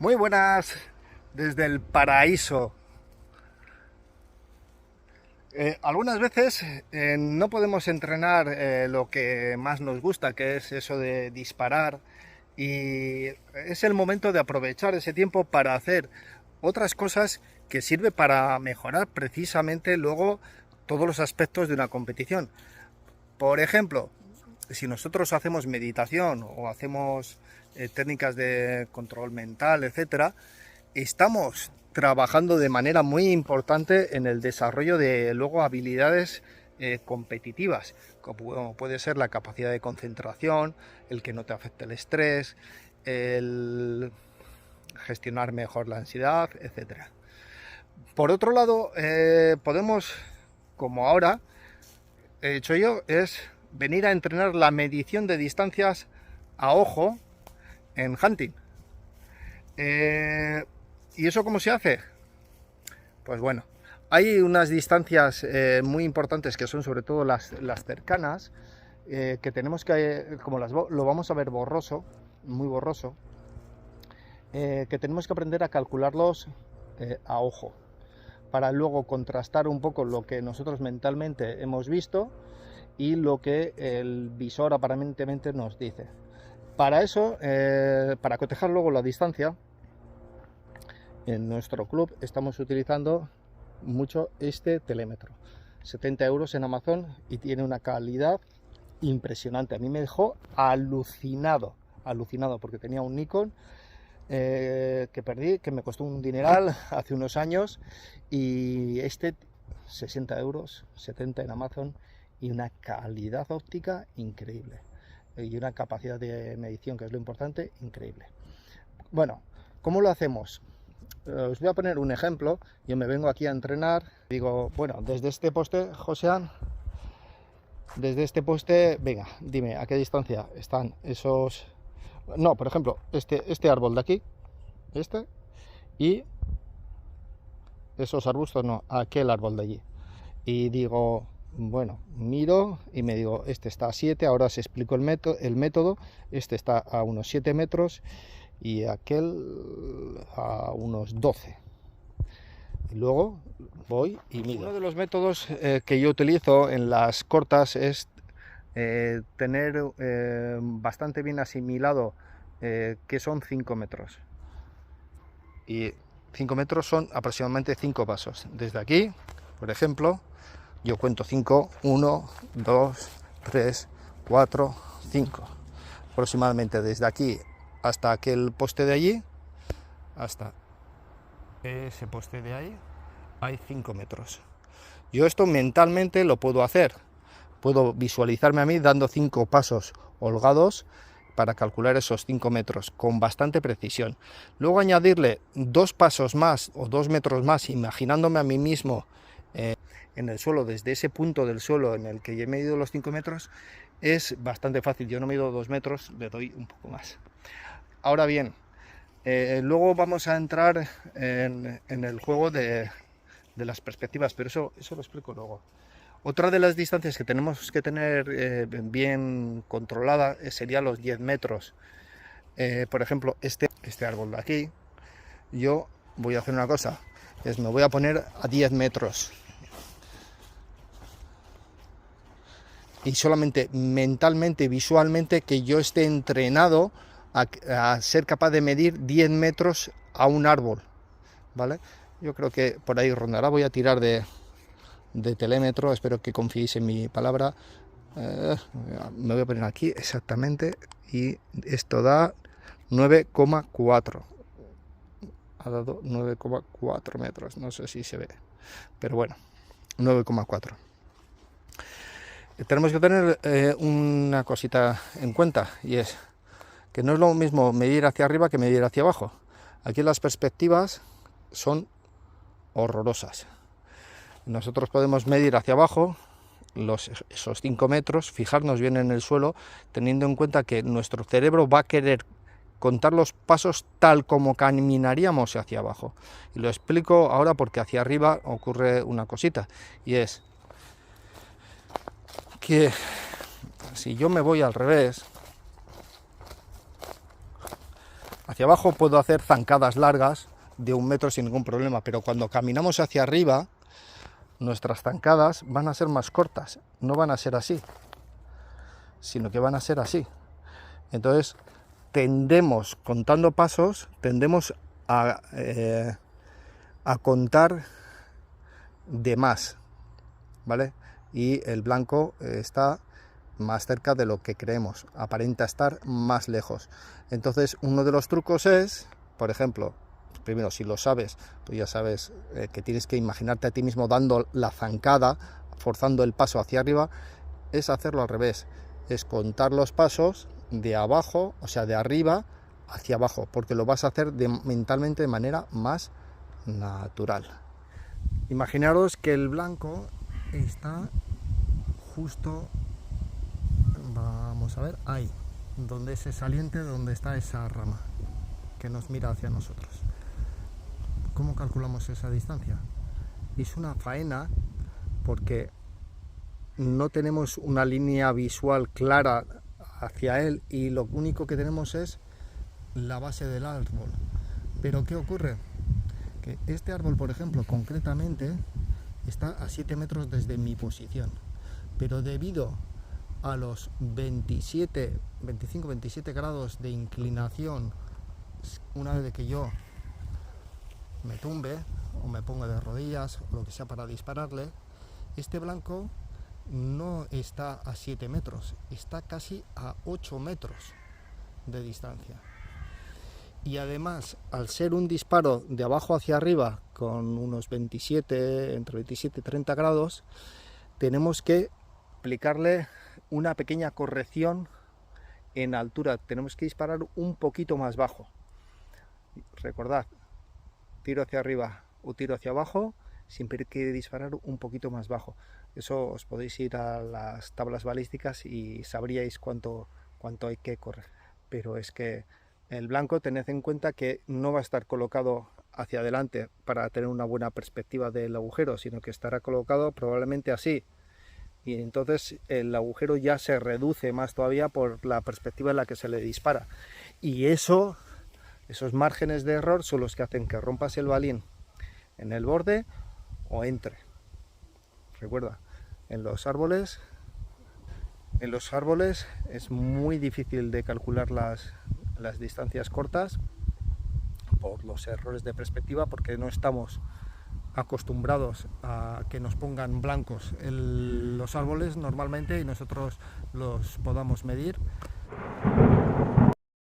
Muy buenas desde el paraíso. Algunas veces no podemos entrenar lo que más nos gusta, que es eso de disparar, y es el momento de aprovechar ese tiempo para hacer otras cosas que sirve para mejorar precisamente luego todos los aspectos de una competición. Por ejemplo, si nosotros hacemos meditación o hacemos técnicas de control mental, etcétera, estamos trabajando de manera muy importante en el desarrollo de luego habilidades competitivas, como puede ser la capacidad de concentración, el que no te afecte el estrés, el gestionar mejor la ansiedad, etcétera. Por otro lado, podemos, como ahora he hecho yo, es venir a entrenar la medición de distancias a ojo en hunting. ¿Y eso cómo se hace? Pues bueno, hay unas distancias muy importantes que son sobre todo las cercanas, que tenemos que, como lo vamos a ver borroso, muy borroso, que tenemos que aprender a calcularlos a ojo, para luego contrastar un poco lo que nosotros mentalmente hemos visto y lo que el visor aparentemente nos dice. Para eso, para cotejar luego la distancia, en nuestro club estamos utilizando mucho este telémetro. 70 euros en Amazon y tiene una calidad impresionante. A mí me dejó alucinado porque tenía un Nikon que perdí, que me costó un dineral hace unos años, y este 60 euros, 70 en Amazon, y una calidad óptica increíble y una capacidad de medición, que es lo importante, increíble. Bueno, ¿cómo lo hacemos? Os voy a poner un ejemplo. Yo me vengo aquí a entrenar, digo, bueno, desde este poste, Josean, desde este poste, venga, dime a qué distancia están esos. No, por ejemplo, este árbol de aquí, y esos arbustos, no, aquel árbol de allí. Y digo, bueno, miro y me digo, este está a 7, ahora os explico el método, este está a unos 7 metros y aquel a unos 12. Y luego voy y mido. Uno de los métodos que yo utilizo en las cortas es tener bastante bien asimilado que son 5 metros. Y 5 metros son aproximadamente 5 pasos. Desde aquí, por ejemplo, yo cuento 5, 1, 2, 3, 4, 5. Aproximadamente desde aquí hasta aquel poste de allí, hasta ese poste de ahí, hay 5 metros. Yo esto mentalmente lo puedo hacer. Puedo visualizarme a mí dando 5 pasos holgados para calcular esos 5 metros con bastante precisión. Luego añadirle 2 pasos más o 2 metros más, imaginándome a mí mismo en el suelo, desde ese punto del suelo en el que he medido los 5 metros, es bastante fácil. Yo no mido 2 metros, le doy un poco más. Ahora bien, luego vamos a entrar en el juego de las perspectivas, pero eso lo explico luego. Otra de las distancias que tenemos que tener bien controlada sería los 10 metros. Por ejemplo, este árbol de aquí, yo voy a hacer una cosa, es me voy a poner a 10 metros. Y solamente mentalmente, visualmente, que yo esté entrenado a ser capaz de medir 10 metros a un árbol, ¿vale? Yo creo que por ahí rondará. Voy a tirar de telémetro, espero que confiéis en mi palabra. Me voy a poner aquí exactamente y esto da 9,4. Ha dado 9,4 metros, no sé si se ve, pero bueno, 9,4. Tenemos que tener una cosita en cuenta, y es que no es lo mismo medir hacia arriba que medir hacia abajo. Aquí las perspectivas son horrorosas. Nosotros podemos medir hacia abajo esos 5 metros, fijarnos bien en el suelo, teniendo en cuenta que nuestro cerebro va a querer contar los pasos tal como caminaríamos hacia abajo. Y lo explico ahora porque hacia arriba ocurre una cosita, y es que si yo me voy al revés, Hacia abajo puedo hacer zancadas largas de 1 metro sin ningún problema, pero cuando caminamos hacia arriba, nuestras zancadas van a ser más cortas, no van a ser así, sino que van a ser así. Entonces, tendemos, contando pasos, tendemos a contar de más, ¿vale? Y el blanco está más cerca de lo que creemos, aparenta estar más lejos. Entonces, uno de los trucos es, por ejemplo, primero, si lo sabes, pues ya sabes que tienes que imaginarte a ti mismo dando la zancada, forzando el paso hacia arriba, es hacerlo al revés, es contar los pasos de abajo, o sea, de arriba hacia abajo, porque lo vas a hacer mentalmente de manera más natural. Imaginaros que el blanco está justo, vamos a ver, ahí, donde ese saliente, donde está esa rama que nos mira hacia nosotros. ¿Cómo calculamos esa distancia? Es una faena porque no tenemos una línea visual clara hacia él y lo único que tenemos es la base del árbol. Pero ¿qué ocurre? Que este árbol, por ejemplo, concretamente está a 7 metros desde mi posición, pero debido a los 25-27 grados de inclinación, una vez que yo me tumbe o me ponga de rodillas o lo que sea para dispararle, este blanco no está a 7 metros, está casi a 8 metros de distancia. Y además, al ser un disparo de abajo hacia arriba con unos entre 27 y 30 grados, tenemos que aplicarle una pequeña corrección en altura. Tenemos que disparar un poquito más bajo. Recordad, tiro hacia arriba o tiro hacia abajo, siempre hay que disparar un poquito más bajo. Eso os podéis ir a las tablas balísticas y sabríais cuánto hay que correr. Pero es que el blanco, tened en cuenta que no va a estar colocado hacia adelante para tener una buena perspectiva del agujero, sino que estará colocado probablemente así. Y entonces el agujero ya se reduce más todavía por la perspectiva en la que se le dispara. Y esos márgenes de error son los que hacen que rompas el balín en el borde o entre. Recuerda, en los árboles es muy difícil de calcular las distancias cortas por los errores de perspectiva, porque no estamos acostumbrados a que nos pongan blancos los árboles normalmente y nosotros los podamos medir.